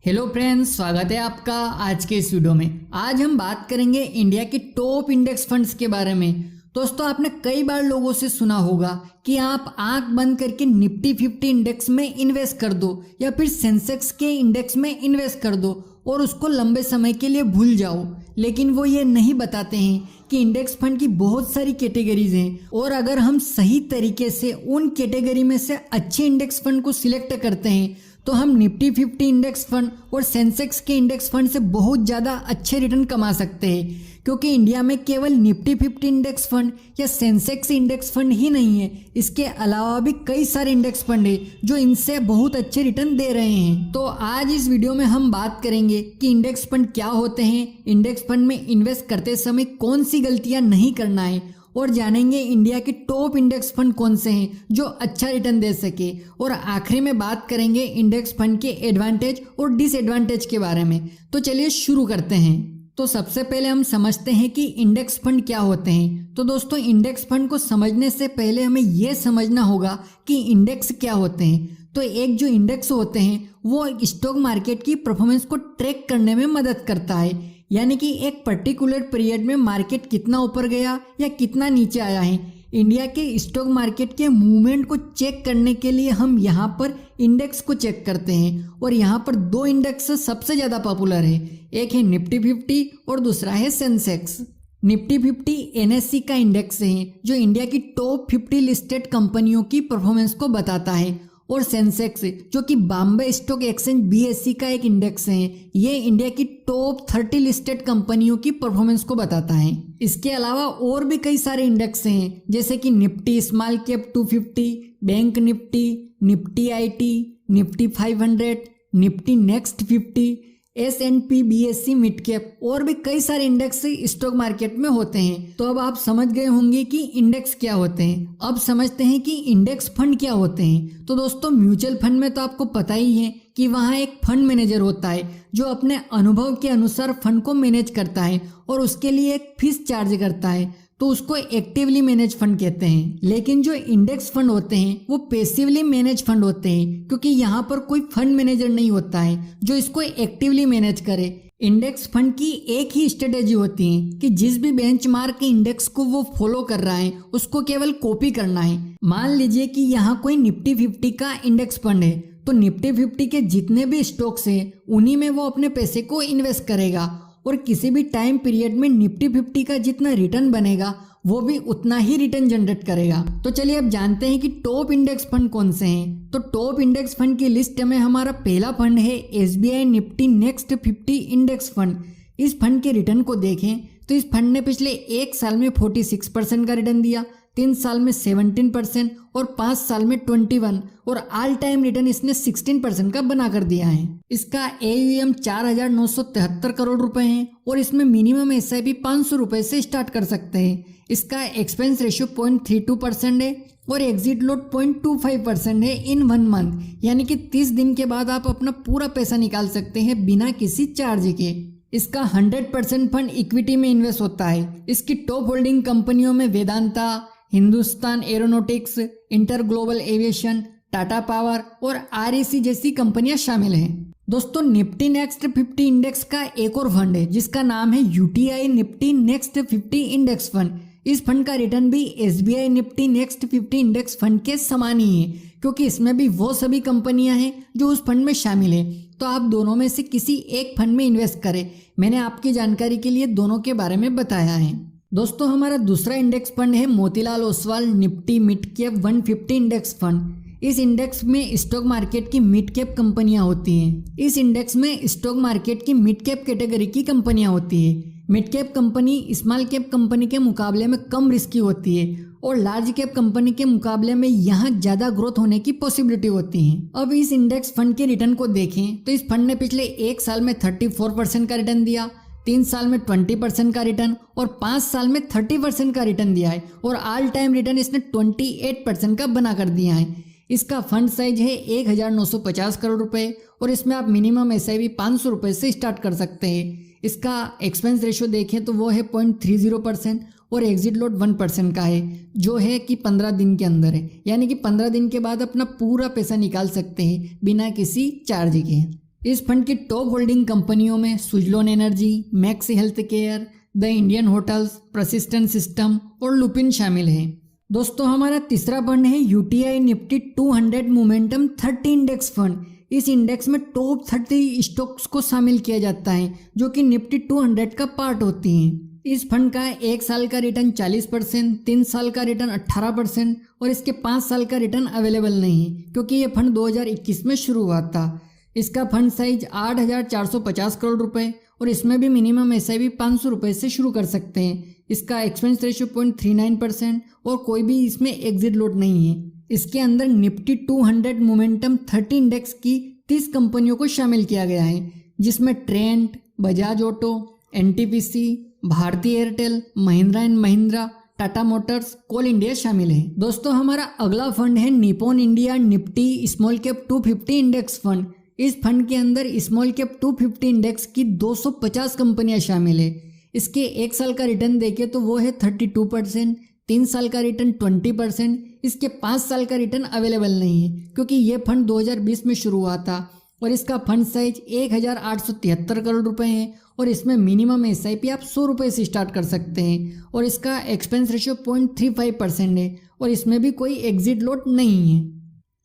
Hello friends, स्वागत है आपका आज के इस वीडियो में। आज हम बात करेंगे इंडिया के टॉप इंडेक्स फंड्स के बारे में। दोस्तों, आपने कई बार लोगों से सुना होगा कि आप आंख बंद करके निफ्टी 50 इंडेक्स में इन्वेस्ट कर दो या फिर सेंसेक्स के इंडेक्स में इन्वेस्ट कर दो और उसको लंबे समय के लिए भूल जाओ। लेकिन वो ये नहीं बताते हैं कि इंडेक्स फंड की बहुत सारी कैटेगरीज हैं और अगर हम सही तरीके से उन कैटेगरी में से अच्छे इंडेक्स फंड को सिलेक्ट करते हैं तो हम निफ्टी 50 इंडेक्स फंड और सेंसेक्स के इंडेक्स फंड से बहुत ज़्यादा अच्छे रिटर्न कमा सकते हैं। क्योंकि इंडिया में केवल निफ्टी 50 इंडेक्स फंड या सेंसेक्स इंडेक्स फंड ही नहीं है, इसके अलावा भी कई सारे इंडेक्स फंड है जो इनसे बहुत अच्छे रिटर्न दे रहे हैं। तो आज इस वीडियो में हम बात करेंगे कि इंडेक्स फंड क्या होते हैं, इंडेक्स फंड में इन्वेस्ट करते समय कौन सी गलतियां नहीं करना है और जानेंगे इंडिया के टॉप इंडेक्स फंड कौन से हैं जो अच्छा रिटर्न दे सके। और आखिरी में बात करेंगे इंडेक्स फंड के एडवांटेज और डिसएडवांटेज के बारे में। तो चलिए शुरू करते हैं। तो सबसे पहले हम समझते हैं कि इंडेक्स फंड क्या होते हैं। तो दोस्तों, इंडेक्स फंड को समझने से पहले हमें यह समझना होगा कि इंडेक्स क्या होते हैं। तो एक जो इंडेक्स होते हैं वो स्टॉक मार्केट की परफॉर्मेंस को ट्रैक करने में मदद करता है, यानी कि एक पर्टिकुलर पीरियड में मार्केट कितना ऊपर गया या कितना नीचे आया है। इंडिया के स्टॉक मार्केट के मूवमेंट को चेक करने के लिए हम यहाँ पर इंडेक्स को चेक करते हैं और यहाँ पर दो इंडेक्स सबसे ज़्यादा पॉपुलर है, एक है निफ्टी 50 और दूसरा है सेंसेक्स। निफ्टी 50 एनएससी का इंडेक्स है जो इंडिया की टॉप 50 लिस्टेड कंपनियों की परफॉर्मेंस को बताता है, और सेंसेक्स जो कि बॉम्बे स्टॉक एक्सचेंज बीएसई का एक इंडेक्स है, ये इंडिया की टॉप 30 लिस्टेड कंपनियों की परफॉर्मेंस को बताता है। इसके अलावा और भी कई सारे इंडेक्स हैं जैसे कि Nifty small cap 250, bank Nifty, Nifty IT, Nifty 500, Nifty next 50, S&P BSE mid cap और भी कई सारे इंडेक्स स्टॉक मार्केट में होते हैं। तो अब आप समझ गए होंगे कि इंडेक्स क्या होते हैं। अब समझते हैं कि इंडेक्स फंड क्या होते हैं। तो दोस्तों, म्यूचुअल फंड में तो आपको पता ही है कि वहाँ एक फंड मैनेजर होता है जो अपने अनुभव के अनुसार फंड को मैनेज करता है और उसके लिए एक फीस चार्ज करता है, तो उसको एक्टिवली मैनेज फंड कहते हैं। लेकिन जो इंडेक्स फंड होते हैं वो पैसिवली मैनेज फंड होते हैं, क्योंकि यहाँ पर कोई फंड मैनेजर नहीं होता है जो इसको एक्टिवली मैनेज करे। इंडेक्स फंड की एक ही स्ट्रेटेजी होती है कि जिस भी बेंचमार्क इंडेक्स को वो फॉलो कर रहा है उसको केवल कॉपी करना है। मान लीजिए कि यहाँ कोई निफ्टी 50 का इंडेक्स फंड है, तो निफ्टी 50 के जितने भी स्टॉक्स हैं उन्हीं में वो अपने पैसे को इन्वेस्ट करेगा और किसी भी टाइम पीरियड में निफ्टी 50 का जितना रिटर्न बनेगा वो भी उतना ही रिटर्न जनरेट करेगा। तो चलिए अब जानते हैं कि टॉप इंडेक्स फंड कौन से हैं। तो टॉप इंडेक्स फंड की लिस्ट में हमारा पहला फंड है SBI Nifty next 50 index fund. इस फंड के रिटर्न को देखें तो इस फंड ने पिछले एक साल में 46% का रिटर्न दिया, 3 साल में 17% और 5 साल में 21 और ऑल टाइम रिटर्न इसने 16% का बना कर दिया है। इसका AUM 4,973 करोड़ रुपए है और इसमें मिनिमम SIP 500 रुपए से स्टार्ट कर सकते हैं। इसका एक्सपेंस रेशियो 0.32% है और एग्जिट लोड 0.25% है इन 1 मंथ, यानी कि 30 दिन के बाद आप अपना पूरा पैसा निकाल सकते हैं बिना किसी चार्ज के। इसका 100% फंड इक्विटी में इन्वेस्ट होता है। इसकी टॉप होल्डिंग कंपनियों में Vedanta, Hindustan aeronautics, inter global aviation, Tata power और REC जैसी कंपनियां शामिल हैं। दोस्तों, निफ्टी नेक्स्ट 50 इंडेक्स का एक और फंड है जिसका नाम है UTI Nifty next 50 index fund. इस फंड का रिटर्न भी SBI Nifty next 50 index fund के समान ही है, क्योंकि इसमें भी वो सभी कंपनियां हैं जो उस फंड में शामिल है। तो आप दोनों में से किसी एक फंड में इन्वेस्ट करें। मैंने आपकी जानकारी के लिए दोनों के बारे में बताया है। दोस्तों, हमारा दूसरा इंडेक्स फंड है Motilal Oswal Nifty mid cap 150 index fund. इस इंडेक्स में स्टॉक मार्केट की मिड कैप कंपनियां होती हैं। इस इंडेक्स में स्टॉक मार्केट की मिड कैप कैटेगरी की कंपनियां होती है। Mid cap company small cap company के मुकाबले में कम रिस्की होती है और लार्ज कैप कंपनी के मुकाबले में यहाँ ज़्यादा ग्रोथ होने की पॉसिबिलिटी होती है। अब इस इंडेक्स फंड के रिटर्न को देखें तो इस फंड ने पिछले एक साल में 34% का रिटर्न दिया, 3 साल में 20% का रिटर्न और 5 साल में 30% का रिटर्न दिया है और ऑल टाइम रिटर्न इसने 28% का बना कर दिया है। इसका फंड साइज है 1,950 करोड़ रुपए और इसमें आप मिनिमम SIP 500 रुपए से स्टार्ट कर सकते हैं। इसका एक्सपेंस रेशियो देखें तो वो है 0.30% और एग्जिट लोड 1% का है, जो है कि 15 दिन के अंदर है, यानी कि 15 दिन के बाद अपना पूरा पैसा निकाल सकते हैं बिना किसी चार्ज के। इस फंड की टॉप होल्डिंग कंपनियों में Suzlon energy, max health care, the Indian hotels, persistent system और लुपिन शामिल हैं। दोस्तों हमारा तीसरा फंड है UTI Nifty 200 momentum 30 index fund. इस इंडेक्स में टॉप 30 स्टॉक्स को शामिल किया जाता है जो कि निफ्टी 200 का पार्ट होती हैं। इस फंड का 1 साल का रिटर्न 40%, 3 साल का रिटर्न 18% और इसके 5 साल का रिटर्न अवेलेबल नहीं है क्योंकि ये फंड 2021 में शुरू हुआ था। इसका फंड साइज 8,450 करोड़ रुपए और इसमें भी मिनिमम एसआईपी 500 रुपये से शुरू कर सकते हैं। इसका एक्सपेंस रेशियो 0.39% और कोई भी इसमें एग्जिट लोड नहीं है। इसके अंदर निफ्टी 200 मोमेंटम 30 इंडेक्स की 30 कंपनियों को शामिल किया गया है जिसमें Trent, Bajaj auto, NTPC, Bharti Airtel, Mahindra and Mahindra, Tata motors, coal India शामिल है। दोस्तों हमारा अगला फंड है Nippon India Nifty small cap 250 index fund. इस फंड के अंदर स्मॉल कैप 250 इंडेक्स की 250 कंपनियां शामिल है। इसके 1 साल का रिटर्न देखें तो वो है 32%, 3 साल का रिटर्न 20%, इसके 5 साल का रिटर्न अवेलेबल नहीं है क्योंकि ये फंड 2020 में शुरू हुआ था और इसका फंड साइज 1,873 करोड़ रुपए है और इसमें मिनिमम एसआईपी आप 100 रुपये से स्टार्ट कर सकते हैं और इसका एक्सपेंस रेशियो 0.35% है और इसमें भी कोई एग्जिट लोड नहीं है।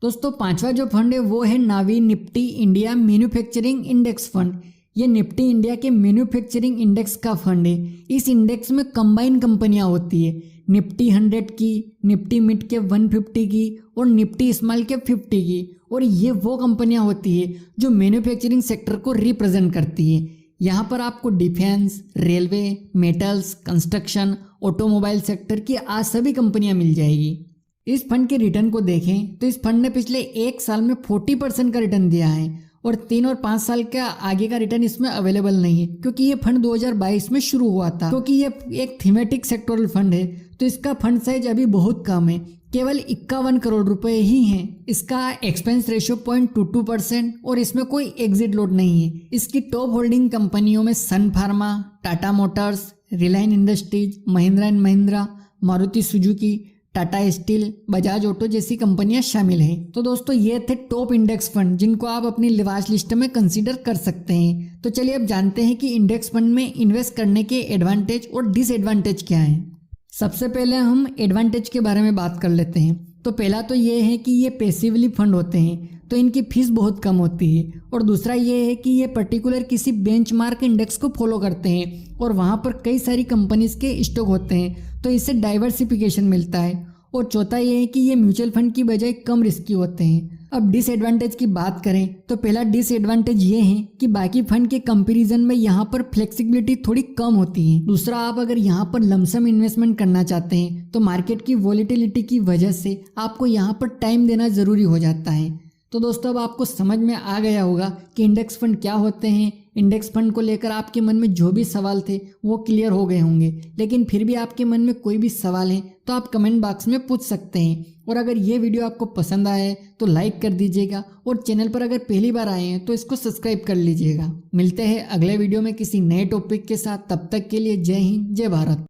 दोस्तों पांचवा जो फंड है वो है Navi Nifty India manufacturing index fund. ये निफ्टी इंडिया के मैन्युफैक्चरिंग इंडेक्स का फंड है। इस इंडेक्स में कंबाइन कंपनियां होती है, निफ्टी 100 की, निफ्टी मिड कैप 150 की और निफ्टी स्मॉल कैप 50 की। और ये वो कंपनियां होती है जो मैन्युफैक्चरिंग सेक्टर को रिप्रेजेंट करती है। यहाँ पर आपको defence, railway, metals, construction, automobile sector की आज सभी कंपनियां मिल जाएगी। इस फंड के रिटर्न को देखें तो इस फंड ने पिछले 1 साल में 40% का रिटर्न दिया है और 3 और 5 साल का आगे का रिटर्न इसमें अवेलेबल नहीं है क्योंकि ये फंड 2022 में शुरू हुआ था। क्योंकि ये एक थीमेटिक सेक्टोरल फंड है तो इसका फंड साइज अभी बहुत कम है, केवल 51 करोड़ रुपए ही हैं। इसका एक्सपेंस रेशियो 0.22% और इसमें कोई एग्जिट लोड नहीं है। इसकी टॉप होल्डिंग कंपनियों में Sun Pharma, Tata Motors, Reliance Industries, Mahindra and Mahindra, Maruti Suzuki, Tata Steel, Bajaj Auto जैसी कंपनियां शामिल हैं। तो दोस्तों ये थे टॉप इंडेक्स फंड जिनको आप अपनी लिवाश लिस्ट में कंसीडर कर सकते हैं। तो चलिए अब जानते हैं कि इंडेक्स फंड में इन्वेस्ट करने के एडवांटेज और डिसएडवांटेज क्या हैं। सबसे पहले हम एडवांटेज के बारे में बात कर लेते हैं। तो पहला तो ये है कि ये पैसिवली फंड होते हैं तो इनकी फीस बहुत कम होती है और दूसरा ये है कि ये पर्टिकुलर किसी बेंचमार्क इंडेक्स को फॉलो करते हैं और वहाँ पर कई सारी कंपनीज के स्टॉक होते हैं तो इससे डाइवर्सिफिकेशन मिलता है। और चौथा ये है कि ये म्यूचुअल फंड की बजाय कम रिस्की होते हैं। अब डिसएडवांटेज की बात करें तो पहला डिसएडवांटेज ये है कि बाकी फंड के कंपैरिजन में यहाँ पर फ्लेक्सिबिलिटी थोड़ी कम होती है। दूसरा, आप अगर यहाँ पर लमसम इन्वेस्टमेंट करना चाहते हैं तो मार्केट की वॉलेटिलिटी की वजह से आपको यहाँ पर टाइम देना ज़रूरी हो जाता है। तो दोस्तों अब आपको समझ में आ गया होगा कि इंडेक्स फंड क्या होते हैं। इंडेक्स फंड को लेकर आपके मन में जो भी सवाल थे वो क्लियर हो गए होंगे, लेकिन फिर भी आपके मन में कोई भी सवाल है तो आप कमेंट बॉक्स में पूछ सकते हैं। और अगर ये वीडियो आपको पसंद आया है तो लाइक कर दीजिएगा और चैनल पर अगर पहली बार आए हैं तो इसको सब्सक्राइब कर लीजिएगा। मिलते हैं अगले वीडियो में किसी नए टॉपिक के साथ, तब तक के लिए जय हिंद, जय भारत।